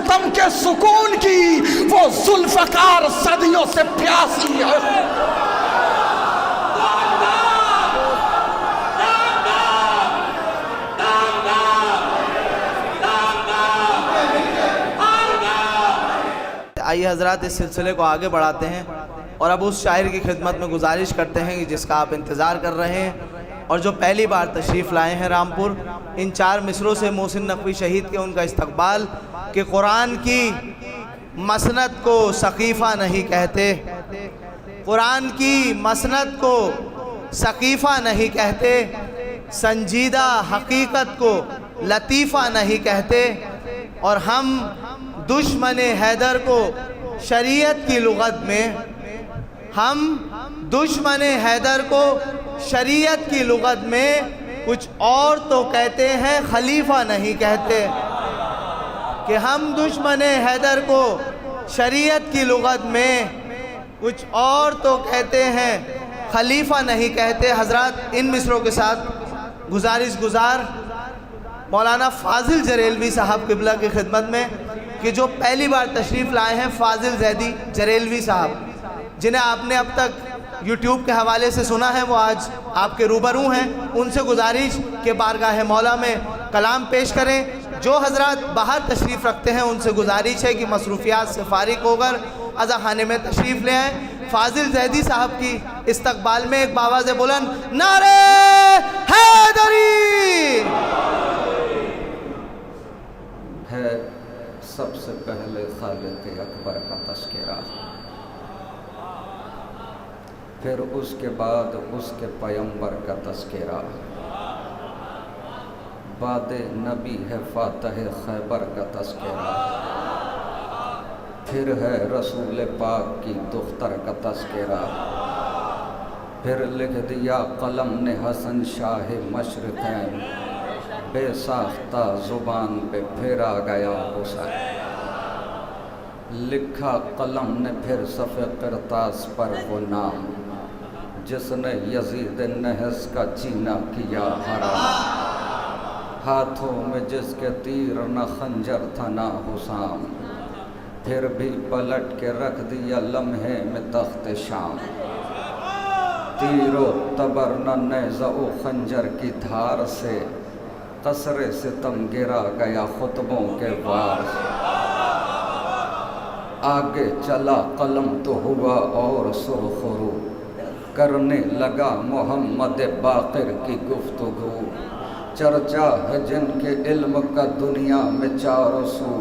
ستم کے سکون کی وہ ذوالفقار صدیوں سے پیاسی ہے۔ آئیے حضرات اس سلسلے کو آگے بڑھاتے ہیں اور اب اس شاعر کی خدمت میں گزارش کرتے ہیں کہ جس کا آپ انتظار کر رہے ہیں اور جو پہلی بار تشریف لائے ہیں رامپور، ان 4 مصروں سے محسن نقوی شہید کے ان کا استقبال کہ قرآن کی مسند کو سقیفہ نہیں کہتے، قرآن کی مسند کو سقیفہ نہیں کہتے، سنجیدہ حقیقت کو لطیفہ نہیں کہتے، اور ہم دشمن حیدر کو شریعت کی لغت میں، ہم دشمن حیدر کو شریعت کی لغت میں کچھ اور تو کہتے ہیں، خلیفہ نہیں کہتے، کہ ہم دشمن حیدر کو شریعت کی لغت میں کچھ اور تو کہتے ہیں، خلیفہ نہیں کہتے۔ حضرات ان مصروں کے ساتھ گزارش گزار مولانا فاضل جریلوی صاحب قبلہ کی خدمت میں کہ جو پہلی بار تشریف لائے ہیں، فاضل زیدی جریلوی صاحب، جنہیں آپ نے اب تک یوٹیوب کے حوالے سے سنا ہے، وہ آج آپ کے روبرو ہیں۔ ان سے گزارش کہ بارگاہ مولا میں کلام پیش کریں۔ جو حضرات باہر تشریف رکھتے ہیں ان سے گزارش ہے کہ مصروفیات سے فارغ ہو کر عزا خانے میں تشریف لے آئیں۔ فاضل زیدی صاحب کی استقبال میں ایک باواز بلند نعرہ حیدری ہے۔ سب سے پہلے خالق اکبر کا تذکرہ، پھر اس کے بعد اس کے پیمبر کا تذکرہ، بعد نبی ہے فاتح خیبر کا تذکرہ، پھر ہے رسول پاک کی دختر کا تذکرہ، پھر لکھ دیا قلم نے حسن شاہ مشرقین، بے ساختہ زبان پہ پھیرا گیا حسین، لکھا قلم نے پھر صفحہ قرطاس پر وہ نام، جس نے یزید نحس کا چینہ کیا حرام، ہاتھوں میں جس کے تیر نہ خنجر تھا نہ حسام، پھر بھی پلٹ کے رکھ دیا لمحے میں تخت شام، تیر و تبر نہ نیزہ و خنجر کی دھار سے، قصر ستم گرا گیا خطبوں کے وار سے، آگے چلا قلم تو ہوا اور سرخرو، کرنے لگا محمد باقر کی گفتگو، چرچا ہے جن کے علم کا دنیا میں چاروں سو،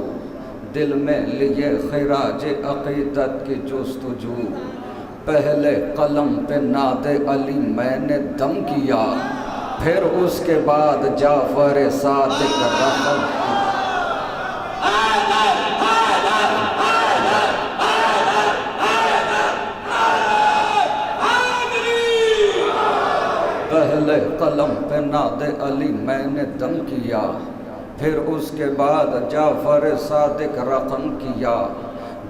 دل میں لیے خراج عقیدت کی جستجو، پہلے قلم پہ ناد علی میں نے دم کیا، پھر اس کے بعد جعفر صادق رقم کیا، پہلے قلم پہ ناد علی میں نے دم کیا، پھر اس کے بعد جعفر صادق رقم کیا،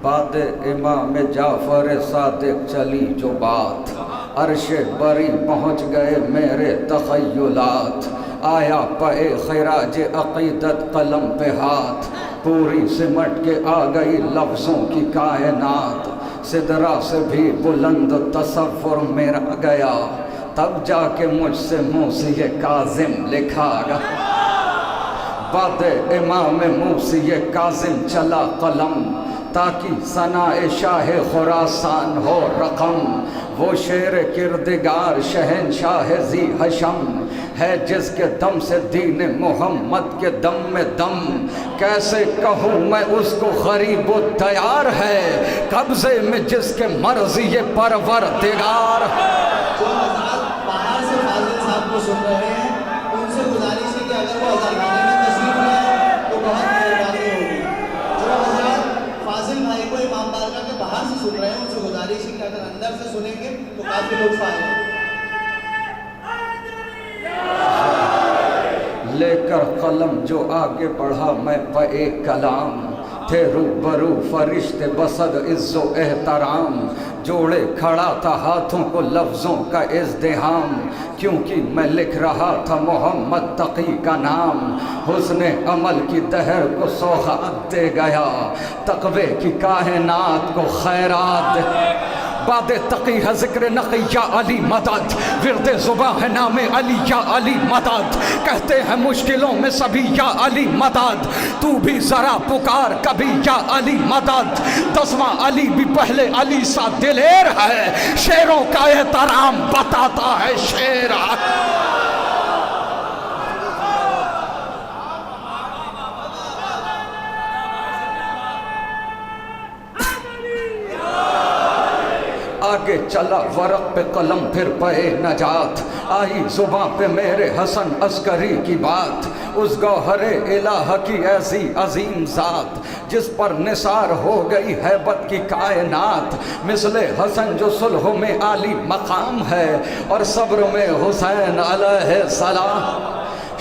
بعد امام جعفر صادق چلی جو بات، عرش بری پہنچ گئے میرے تخیلات، آیا پے خراج عقیدت قلم پہ ہاتھ، پوری سمٹ کے آ گئی لفظوں کی کائنات، سدرا سے بھی بلند تصور میرا گیا، تب جا کے مجھ سے موسی کاظم لکھا گا، بعد امام موسی کاظم چلا قلم، تاکہ ثناء شاہ خراسان ہو رقم، وہ شیر کردگار شہنشاہ ذی حشم ہے، جس کے دم سے دین محمد کے دم میں دم، کیسے کہوں میں اس کو غریب و دیار ہے، قبضے میں جس کے مرضی یہ پروردگار ہے۔ جو حضرات باہر سے فاضل صاحب کو سن رہے ہیں ان سے گزارش ہے کہ اگر وہ عزاخانے میں تشریف لائیں تو بہت مہربانی ہوگی۔ جو حضرات فاضل بھائی کو امام بارگاہ کے باہر سے سن رہے ہیں ان سے گزارش ہے کہ اگر اندر سے سنیں گے تو کافی لطف آئے گا۔ لے کر قلم جو آگے بڑھا میں پے کلام، تھے روبرو فرشتے بصد عز و احترام، جوڑے کھڑا تھا ہاتھوں کو لفظوں کا ازدحام، کیونکہ میں لکھ رہا تھا محمد تقی کا نام حسن عمل کی دہر کو سوغات دے گیا، تقوی کی کائنات کو خیرات دے۔ باد تقی ہے ذکر نقی یا علی مدد، ورد زباں ہے نام علی یا علی مدد، کہتے ہیں مشکلوں میں سبھی یا علی مدد، تو بھی ذرا پکار کبھی یا علی مدد۔ 10واں علی بھی پہلے علی سا دلیر ہے، شیروں کا احترام بتاتا ہے شیر۔ آگے چلا ورق پہ قلم پھر پے نجات، آئی زباں پہ میرے حسن عسکری کی بات، اس گوہر الہ کی ایسی عظیم ذات جس پر نثار ہو گئی ہیبت کی کائنات، مثل حسن جو صلح میں عالی مقام ہے اور صبر میں حسین علیہ السلام۔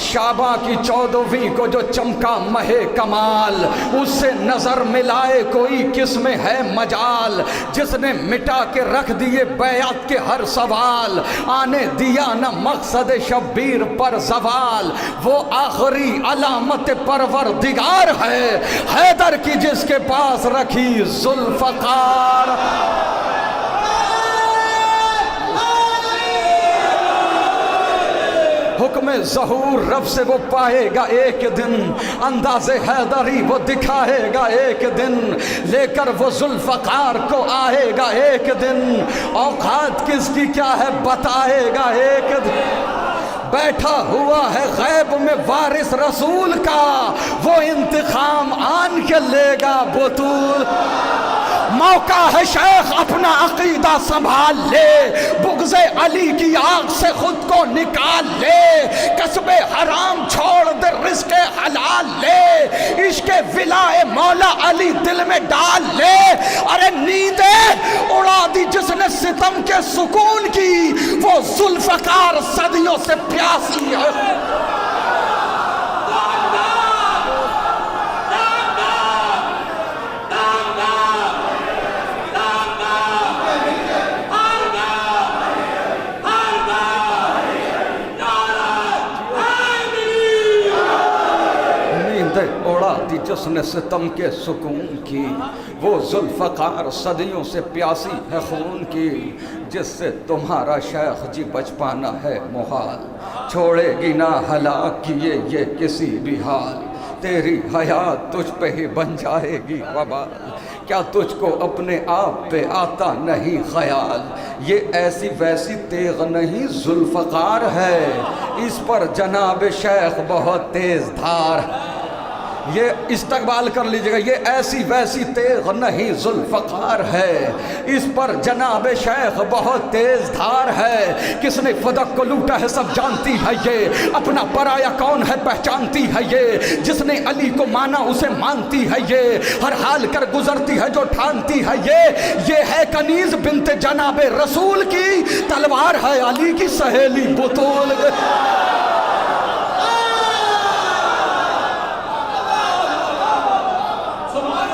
شعبہ کی 14ویں کو جو چمکا مہ کمال، اس سے نظر ملائے کوئی کس میں ہے مجال، جس نے مٹا کے رکھ دیے بیعت کے ہر سوال، آنے دیا نہ مقصد شبیر پر زوال، وہ آخری علامت پروردگار ہے، حیدر کی جس کے پاس رکھی ذوالفقار۔ حکم ظہور رب سے وہ پائے گا ایک دن، انداز حیدری وہ دکھائے گا ایک دن، لے کر وہ ذوالفقار کو آئے گا ایک دن، اوقات کس کی کیا ہے بتائے گا ایک دن، بیٹھا ہوا ہے غیب میں وارث رسول کا، وہ انتقام آن کے لے گا بطول۔ موقع ہے شیخ اپنا عقیدہ سنبھال لے، بغض علی کی آگ سے خود کو نکال لے، کسب حرام چھوڑ دے رزق حلال لے، عشق ولائے مولا علی دل میں ڈال لے، ارے نیندیں اڑا دی جس نے ستم کے سکون کی، وہ ذوالفقار صدیوں سے پیاسی ہے۔ اڑا دی جس نے ستم کے سکون کی، وہ ذوالفقار صدیوں سے پیاسی ہے خون کی، جس سے تمہارا شیخ جی بچ پانا ہے محال، چھوڑے گی نہ ہلاک کیے یہ کسی بھی حال، تیری حیات تجھ پہ ہی بن جائے گی وبال، کیا تجھ کو اپنے آپ پہ آتا نہیں خیال، یہ ایسی ویسی تیغ نہیں ذوالفقار ہے، اس پر جناب شیخ بہت تیز دھار، یہ استقبال کر لیجئے گا، یہ ایسی ویسی تیغ نہیں ذوالفقار ہے، اس پر جناب شیخ بہت تیز دھار ہے، کس نے فدق کو لوٹا ہے سب جانتی ہے یہ، اپنا پرایا کون ہے پہچانتی ہے یہ، جس نے علی کو مانا اسے مانتی ہے یہ، ہر حال کر گزرتی ہے جو ٹھانتی ہے یہ ہے کنیز بنت جناب رسول کی، تلوار ہے علی کی سہیلی بطول۔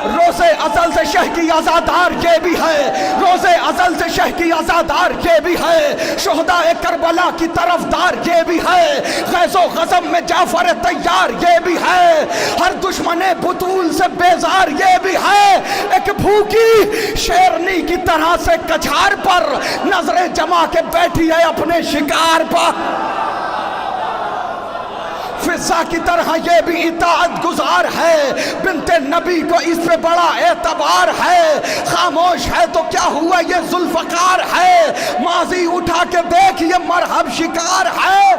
روز ازل سے شہ کی عزادار یہ بھی ہے، روز ازل سے شہ کی عزادار یہ بھی ہے، شہداء کربلا کی طرفدار یہ بھی ہے، غیظ و غضب میں جعفر تیار یہ بھی ہے، ہر دشمن بطول سے بیزار یہ بھی ہے، ایک بھوکی شیرنی کی طرح سے کچھار پر نظریں جما کے بیٹھی ہے اپنے شکار پر، فضا کی طرح یہ بھی اطاعت گزار ہے، بنت نبی کو اس پہ بڑا اعتبار ہے، خاموش ہے تو کیا ہوا یہ ذوالفقار ہے، ماضی اٹھا کے دیکھ یہ مرحب شکار ہے۔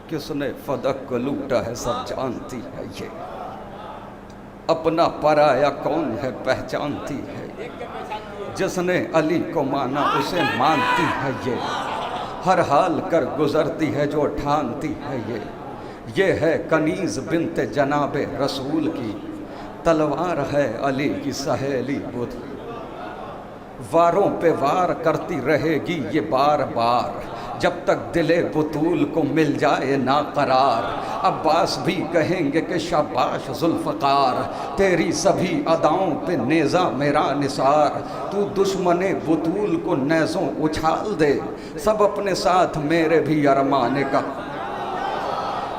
کس نے فدق کو لوٹا ہے سب جانتی ہے یہ، اپنا پرایا کون ہے پہچانتی ہے، جس نے علی کو مانا اسے مانتی ہے یہ، ہر حال کر گزرتی ہے جو ٹھانتی ہے یہ ہے کنیز بنت جناب رسول کی، تلوار ہے علی کی سہیلی بدھ، واروں پہ وار کرتی رہے گی یہ بار بار، جب تک دل بطول کو مل جائے نا قرار، عباس بھی کہیں گے کہ شاباش ذوالفقار، تیری سبھی اداؤں پہ نیزہ میرا نثار، تو دشمن بطول کو نیزوں اچھال دے، سب اپنے ساتھ میرے بھی ارمان کا،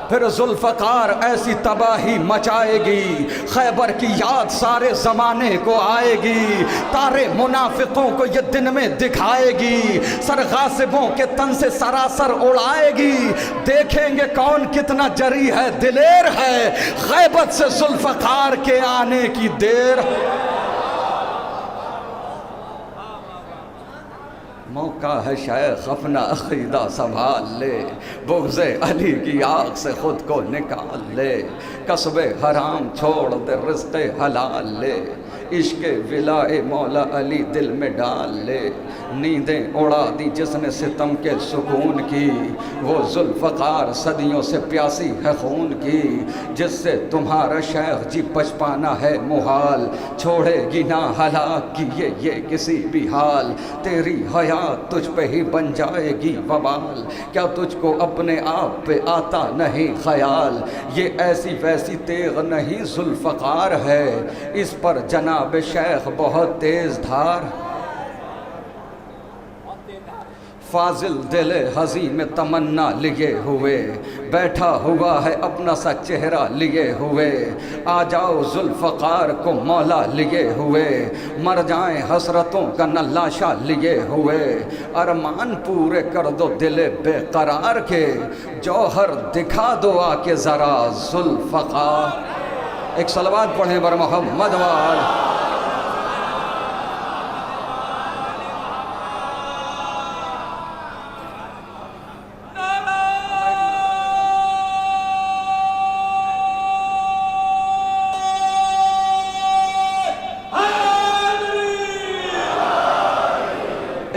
پھر ذوالفقار ایسی تباہی مچائے گی، خیبر کی یاد سارے زمانے کو آئے گی، تارے منافقوں کو یہ دن میں دکھائے گی، سر غاصبوں کے تن سے سراسر اڑائے گی، دیکھیں گے کون کتنا جری ہے دلیر ہے، غیبت سے ذوالفقار کے آنے کی دیر، موقع ہے شیخ اپنا عقیدہ سنبھال لے، بغض علی کی آگ سے خود کو نکال لے، کسب حرام چھوڑ دے رزق حلال لے، عشق ولائے مولا علی دل میں ڈال لے، نیندیں اڑا دی جس نے ستم کے سکون کی، وہ ذوالفقار صدیوں سے پیاسی ہے خون کی، جس سے تمہارا شیخ جی بچپانا ہے محال، چھوڑے گی نہ ہلاک کی یہ کسی بھی حال، تیری حیات تجھ پہ ہی بن جائے گی وبال، کیا تجھ کو اپنے آپ پہ آتا نہیں خیال، یہ ایسی ویسی تیغ نہیں ذوالفقار ہے، اس پر جناب شیخ بہت تیز دھار، فاضل دل ہزی میں تمنا لیے ہوئے، بیٹھا ہوا ہے اپنا سا چہرہ لیے ہوئے، آ جاؤ ذوالفقار کو مولا لیے ہوئے، مر جائیں حسرتوں کا نہ لاشا لیے ہوئے، ارمان پورے کر دو دل بے قرار کے، جوہر دکھا دو آ کے ذرا ذوالفقار، ایک صلوات پڑھیں بر محمد وال،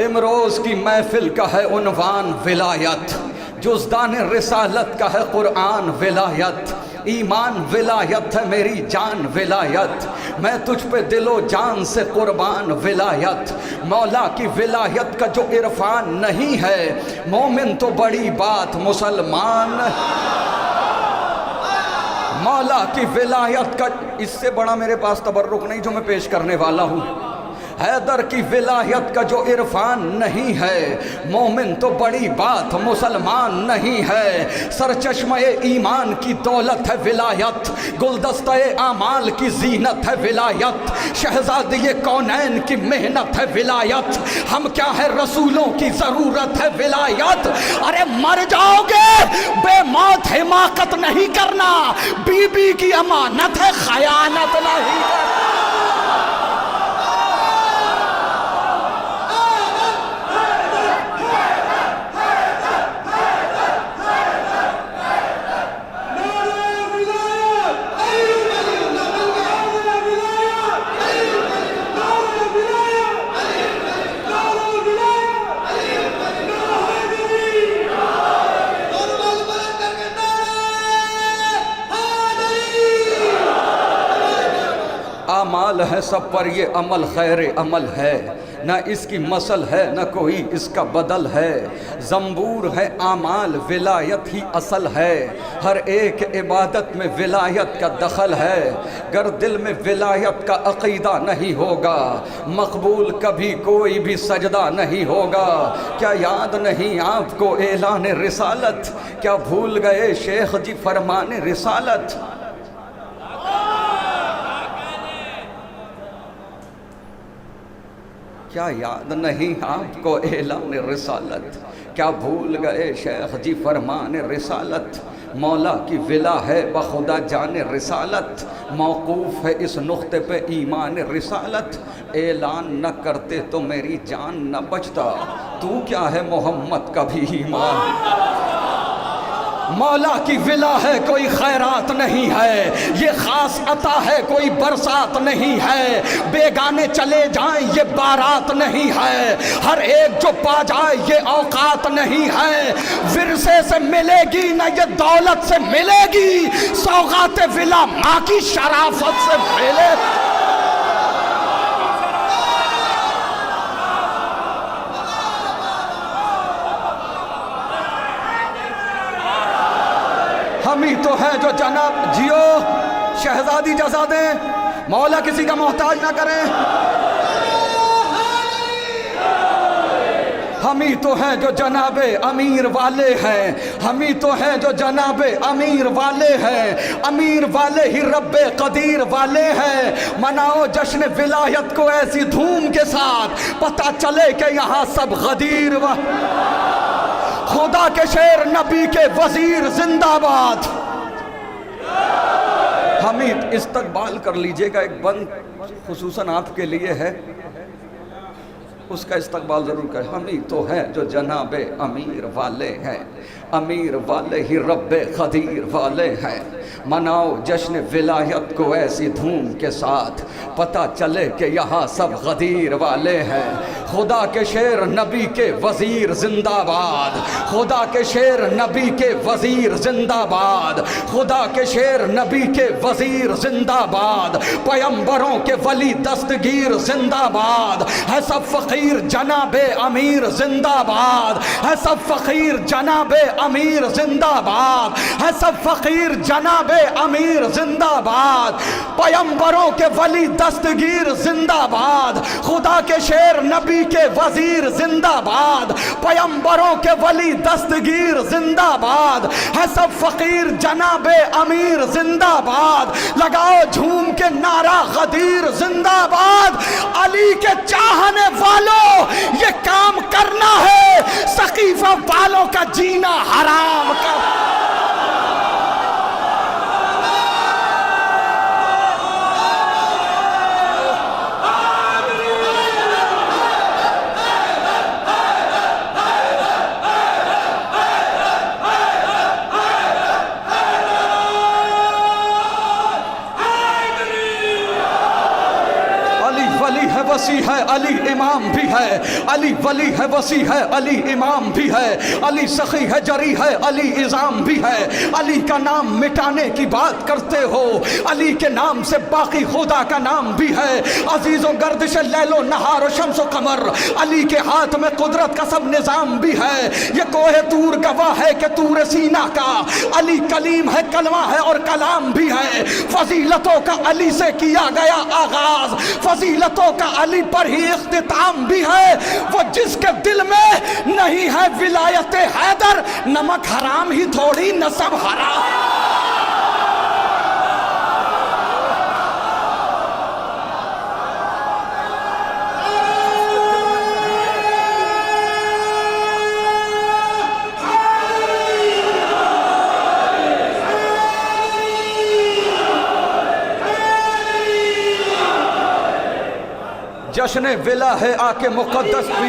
امروز کی محفل کا ہے عنوان ولایت، جزدان رسالت کا ہے قرآن ولایت، ایمان ولایت ہے میری جان ولایت، میں تجھ پہ دل و جان سے قربان ولایت، مولا کی ولایت کا جو عرفان نہیں ہے، مومن تو بڑی بات مسلمان، مولا کی ولایت کا اس سے بڑا میرے پاس تبرک نہیں جو میں پیش کرنے والا ہوں، حیدر کی ولایت کا جو عرفان نہیں ہے، مومن تو بڑی بات مسلمان نہیں ہے، سرچشمہ ایمان کی دولت ہے ولایت، گلدستہ اعمال کی زینت ہے ولایت، شہزادی کونین کی محنت ہے ولایت، ہم کیا ہے رسولوں کی ضرورت ہے ولایت، ارے مر جاؤ گے بے موت حماقت نہیں کرنا، بی بی کی امانت ہے خیانت نہیں کرنا، اعمال ہے سب پر یہ عمل خیر عمل ہے، نہ اس کی مثل ہے نہ کوئی اس کا بدل ہے، زنبور ہے اعمال ولایت ہی اصل ہے، ہر ایک عبادت میں ولایت کا دخل ہے، گر دل میں ولایت کا عقیدہ نہیں ہوگا، مقبول کبھی کوئی بھی سجدہ نہیں ہوگا، کیا یاد نہیں آپ کو اعلان رسالت، کیا بھول گئے شیخ جی فرمان رسالت، کیا یاد نہیں آپ کو اعلان رسالت، کیا بھول گئے شیخ جی فرمان رسالت، مولا کی ولا ہے بخدا جان رسالت، موقوف ہے اس نقطے پہ ایمان رسالت، اعلان نہ کرتے تو میری جان نہ بچتا، تو کیا ہے محمد کا بھی ایمان، مولا کی ولا ہے کوئی خیرات نہیں ہے، یہ خاص عطا ہے کوئی برسات نہیں ہے، بیگانے چلے جائیں یہ بارات نہیں ہے، ہر ایک جو پا جائے یہ اوقات نہیں ہے، ورثے سے ملے گی نہ یہ دولت سے ملے گی، سوغات ولا ماں کی شرافت سے ملے گی۔ ہم ہی تو ہے جو جناب جیو شہزادی جزا دیں، مولا کسی کا محتاج نہ کریں۔ ہم ہی تو ہیں جو جناب امیر والے ہیں، ہم ہی تو ہیں جو جناب امیر والے ہیں، امیر والے ہی رب قدیر والے ہیں، مناؤ جشن ولایت کو ایسی دھوم کے ساتھ، پتہ چلے کہ یہاں سب غدیر خدا کے شیر نبی کے وزیر زندہ باد۔ حمید استقبال کر لیجئے گا، ایک بند خصوصاً آپ کے لیے ہے، اس کا استقبال ضرور کریں۔ ہم ہی تو ہیں جو جناب امیر والے ہیں، امیر والے ہی رب قدیر والے ہیں، مناؤ جشن ولایت کو ایسی دھوم کے ساتھ، پتہ چلے کہ یہاں سب غدیر والے ہیں، خدا کے شیر نبی کے وزیر زندہ باد، خدا کے شیر نبی کے وزیر زندہ باد، خدا کے شیر نبی کے وزیر زندہ باد، پیمبروں کے ولی دستگیر زندہ باد، ہے سب فقیر جناب امیر زندہ باد، ہے سب فقیر جناب امیر زندہ باد، ہے سب فقیر جناب امیر زندہ باد، پیمبروں کے ولی دستگیر زندہ باد، خدا کے شیر نبی کے وزیر زندہ باد، پیمبروں کے ولی دستگیر زندہ باد، ہے سب فقیر جناب امیر زندہ باد، لگاؤ جھوم کے نعرہ غدیر زندہ باد، علی کے چاہنے والوں یہ کام کرنا ہے، سقیفہ والوں کا جینا حرام کر۔ وسیع ہے علی امام بھی ہے، علی ولی ہے وسیع ہے علی امام بھی ہے، علی سخی ہے جری ہے علی عظام بھی ہے، علی کا نام مٹانے کی بات کرتے ہو، علی کے نام سے باقی خدا کا نام بھی ہے، عزیز و گردش لیل و نہار و شمس و قمر، علی کے ہاتھ میں قدرت کا سب نظام بھی ہے، یہ کوہ طور گواہ ہے کہ طور سینا کا، علی کلیم ہے کلمہ ہے اور کلام بھی ہے، فضیلتوں کا علی سے کیا گیا آغاز، فضیلتوں کا علی پر ہی اختتام بھی ہے، وہ جس کے دل میں نہیں ہے ولایت حیدر، نمک حرام ہی تھوڑی نسب حرام۔ جشن ولا ہے آ کے مقدس بھی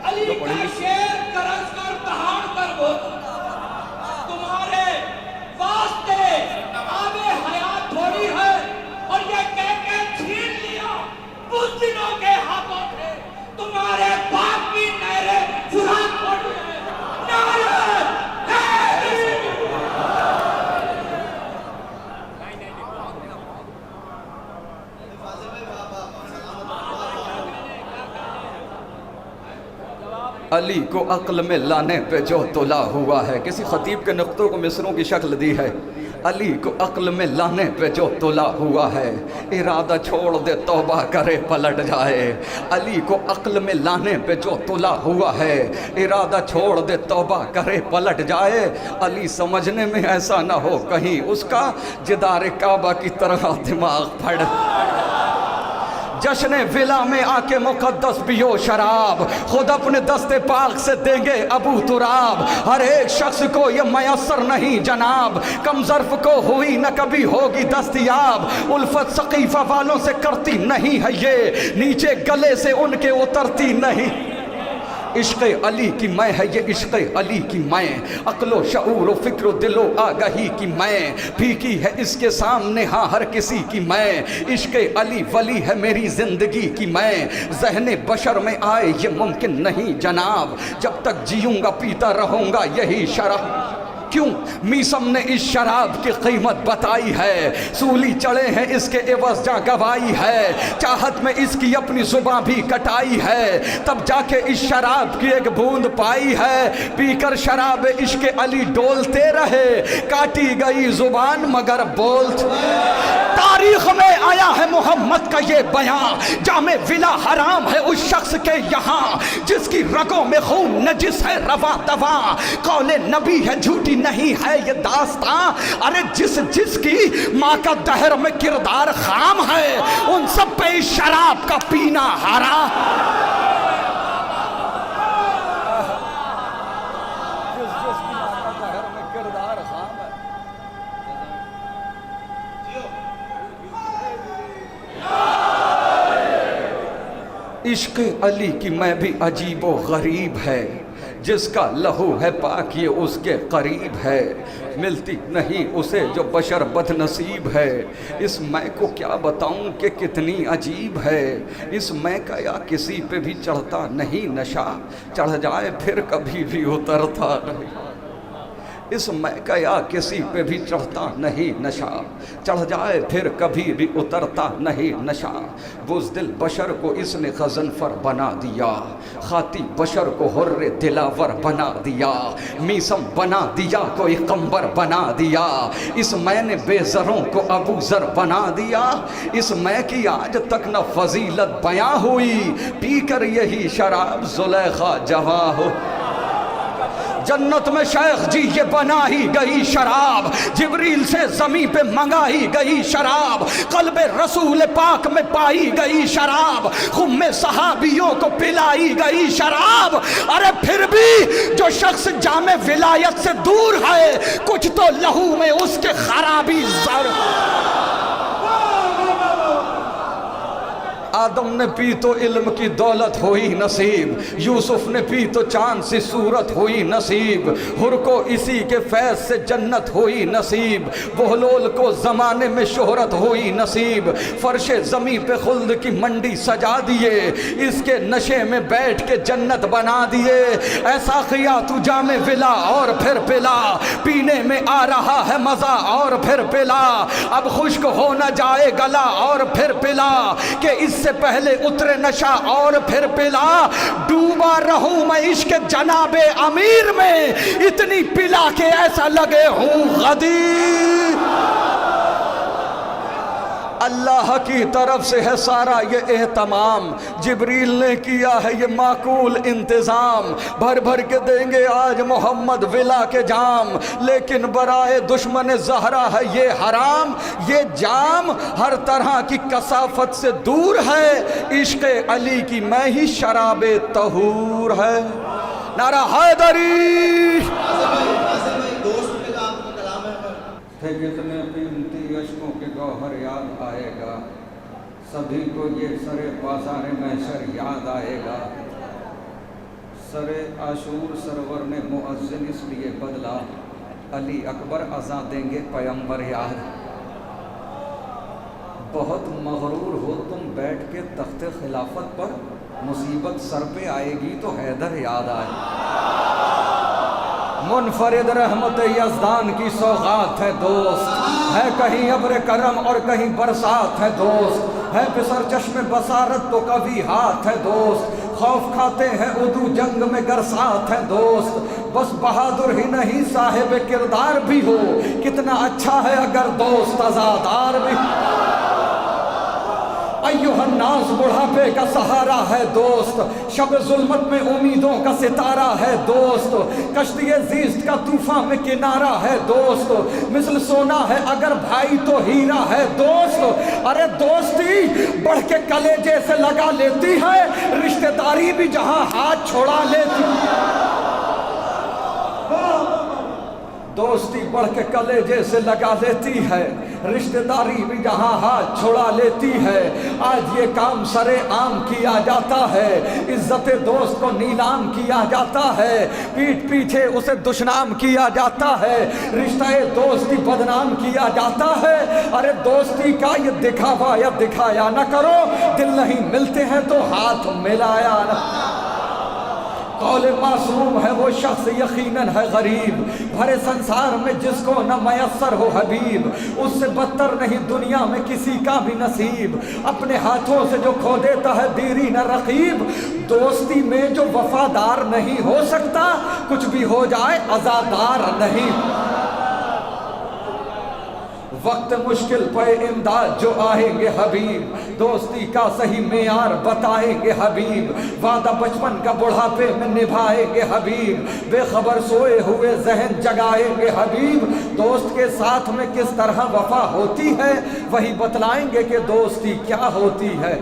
علی کا شیر کرس کر دہاڑ کر وہ تمہارے واسطے آب حیات تھوڑی ہے، اور یہ کہہ کے چھین لیا اس دنوں کے ہاتھوں تھے تمہارے باپ کی نہریں فرات تھوڑی ہے، نعرہ علی کو عقل میں لانے پہ جو تلا ہوا ہے، کسی خطیب کے نقطوں کو مصروں کی شکل دی ہے، علی کو عقل میں لانے پہ جو تلا ہوا ہے، ارادہ چھوڑ دے توبہ کرے پلٹ جائے، علی کو عقل میں لانے پہ جو تلا ہوا ہے، ارادہ چھوڑ دے توبہ کرے پلٹ جائے، علی سمجھنے میں ایسا نہ ہو کہیں اس کا جدار کعبہ کی طرح دماغ پھڑ۔ جشن ولا میں آ کے مقدس پیو شراب، خود اپنے دست پاک سے دیں گے ابو تراب، ہر ایک شخص کو یہ میسر نہیں جناب، کم ظرف کو ہوئی نہ کبھی ہوگی دستیاب، الفت سقیفہ والوں سے کرتی نہیں ہے یہ، نیچے گلے سے ان کے اترتی نہیں، عشق علی کی میں ہے یہ عشق علی کی میں، عقل و شعور و فکر و دل و آگہی کی میں، پھیکی ہے اس کے سامنے ہاں ہر کسی کی میں، عشق علی ولی ہے میری زندگی کی میں، ذہن بشر میں آئے یہ ممکن نہیں جناب، جب تک جیوں گا پیتا رہوں گا یہی شراب۔ کیوں میسم نے اس شراب کی قیمت بتائی ہے، سولی چڑھے ہیں اس کے عوض جا گوائی ہے، چاہت میں اس کی اپنی زباں بھی کٹائی ہے، تب جا کے اس شراب کی ایک بوند پائی ہے، پی کر شراب عشق علی ڈولتے رہے، کاٹی گئی زبان مگر بولت۔ تاریخ میں آیا ہے محمد کا یہ بیان، جام ولا حرام ہے اس شخص کے یہاں جس کی رگوں میں خون نجس ہے رواں دواں، قول نبی ہے جھوٹی نہیں ہے یہ داستان، ارے جس کی ماں کا دہر میں کردار خام ہے ان سب پہ شراب کا پینا حرام۔ عشق علی کی میں بھی عجیب و غریب ہے، جس کا لہو ہے پاک یہ اس کے قریب ہے، ملتی نہیں اسے جو بشر بد نصیب ہے، اس میں کو کیا بتاؤں کہ کتنی عجیب ہے، اس میں کا یا کسی پہ بھی چڑھتا نہیں نشہ، چڑھ جائے پھر کبھی بھی اترتا نہیں، اس میں کا یا کسی پہ بھی چڑھتا نہیں نشہ، چڑھ جائے پھر کبھی بھی اترتا نہیں نشہ، بزدل بشر کو اس نے غضنفر بنا دیا، خاتی بشر کو حر دلاور بنا دیا، میسم بنا دیا کوئی قمبر بنا دیا، اس میں نے بے زروں کو ابو ذر بنا دیا، اس میں کی آج تک نہ فضیلت بیاں ہوئی، پی کر یہی شراب زلیخا جواں ہو۔ جنت میں شیخ جی یہ بنا ہی گئی شراب، جبریل سے زمین پہ منگائی گئی شراب، قلب رسول پاک میں پائی گئی شراب، خم صحابیوں کو پلائی گئی شراب، ارے پھر بھی جو شخص جام ولایت سے دور ہے کچھ تو لہو میں اس کے خرابی زر۔ آدم نے پی تو علم کی دولت ہوئی نصیب، یوسف نے پی تو چاند سی صورت ہوئی نصیب، حر کو اسی کے فیض سے جنت ہوئی نصیب، بہلول کو زمانے میں شہرت ہوئی نصیب، فرش زمین پہ خلد کی منڈی سجا دیے، اس کے نشے میں بیٹھ کے جنت بنا دیے، ایسا خیا تو جام ولا اور پھر پلا، پینے میں آ رہا ہے مزہ اور پھر پلا، اب خشک ہو نہ جائے گلا اور پھر پلا، کہ اس سے پہلے اترے نشہ اور پھر پلا، ڈوبا رہوں میں عشق جناب امیر میں، اتنی پلا کے ایسا لگے ہوں غدیر۔ اللہ کی طرف سے ہے سارا یہ اہتمام، جبریل نے کیا ہے یہ معقول انتظام، بھر بھر کے دیں گے آج محمد ولا کے جام، لیکن برائے دشمن زہرا ہے یہ حرام، یہ جام ہر طرح کی کثافت سے دور ہے، عشق علی کی میں ہی شراب طہور ہے۔ نعرہ حیدری۔ تھے کتنے قیمتی اشکوں کے گوہر یاد آئے گا، سبھی کو یہ سر بازار محشر یاد آئے گا، سر عاشور سرور نے مؤذن اس لیے بدلا، علی اکبر اذان دیں گے پیمبر یاد۔ بہت مغرور ہو تم بیٹھ کے تخت خلافت پر، مصیبت سر پہ آئے گی تو حیدر یاد آئے۔ منفرد رحمت یزدان کی سوغات ہے دوست، ہے کہیں ابر کرم اور کہیں برسات ہے دوست، ہے پسر چشم بصارت تو کبھی ہاتھ ہے دوست، خوف کھاتے ہیں عدو جنگ میں گر ساتھ ہے دوست، بس بہادر ہی نہیں صاحب کردار بھی ہو، کتنا اچھا ہے اگر دوست عزادار بھی۔ ایوہ الناس بڑھاپے کا سہارا ہے دوست، شب ظلمت میں امیدوں کا ستارہ ہے دوست، کشتی زیست کا طوفان میں کنارہ ہے دوست، مثل سونا ہے اگر بھائی تو ہیرا ہے دوست، ارے دوستی بڑھ کے کلیجے سے لگا لیتی ہے، رشتہ داری بھی جہاں ہاتھ چھوڑا لیتی ہے، دوستی بڑھ کے کلیجے سے لگا لیتی ہے، رشتہ داری بھی جہاں ہاتھ چھڑا لیتی ہے، آج یہ کام سرے عام کیا جاتا ہے، عزت دوست کو نیلام کیا جاتا ہے، پیٹھ پیچھے اسے دشنام کیا جاتا ہے، رشتہ دوستی بدنام کیا جاتا ہے۔ ارے دوستی کا یہ دکھاوا یا دکھایا نہ کرو، دل نہیں ملتے ہیں تو ہاتھ ملایا نہ۔ قول معصوم ہے وہ شخص یقیناً ہے غریب، بھرے سنسار میں جس کو نہ میسر ہو حبیب، اس سے بدتر نہیں دنیا میں کسی کا بھی نصیب، اپنے ہاتھوں سے جو کھو دیتا ہے دیری نہ رقیب۔ دوستی میں جو وفادار نہیں ہو سکتا، کچھ بھی ہو جائے عزادار نہیں۔ وقت مشکل پہ امداد جو آئیں گے حبیب، دوستی کا صحیح معیار بتائیں گے حبیب، وعدہ بچپن کا بڑھاپے میں نبھائیں گے حبیب، بے خبر سوئے ہوئے ذہن جگائیں گے حبیب۔ دوست کے ساتھ میں کس طرح وفا ہوتی ہے، وہی بتلائیں گے کہ دوستی کیا ہوتی ہے۔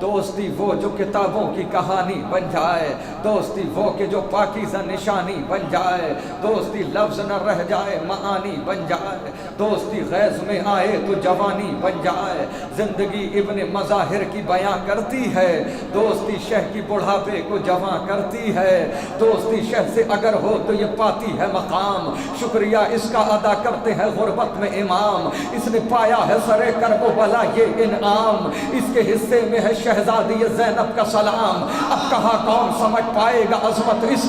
دوستی وہ جو کتابوں کی کہانی بن جائے، دوستی وہ کہ جو پاکیزہ نشانی بن جائے، دوستی لفظ نہ رہ جائے معانی بن جائے، دوستی غیظ میں آئے تو جوانی بن جائے، زندگی ابن مظاہر کی بیاں کرتی ہے، دوستی شہ کی بڑھاپے کو جواں کرتی ہے، دوستی شہ سے اگر ہو تو یہ پاتی ہے مقام، شکریہ اس کا ادا کرتے ہیں غربت میں امام، اس نے پایا ہے سرے کرب و بلا یہ انعام، اس کے حصے میں ہے شہزادی زینب کا سلام، اب کہاں کون سمجھ پائے گا عظمت اس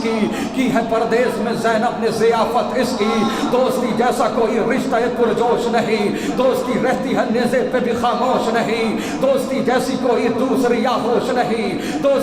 کی ہے پردیس میں زینب نے ضیافت اس کی۔ دوستی جیسا کوئی رشتہ پرجوش نہیں، دوستی رہتی ہے نیزے پہ بھی خاموش نہیں، دوستی جیسی کوئی دوسری آغوش نہیں، دوستی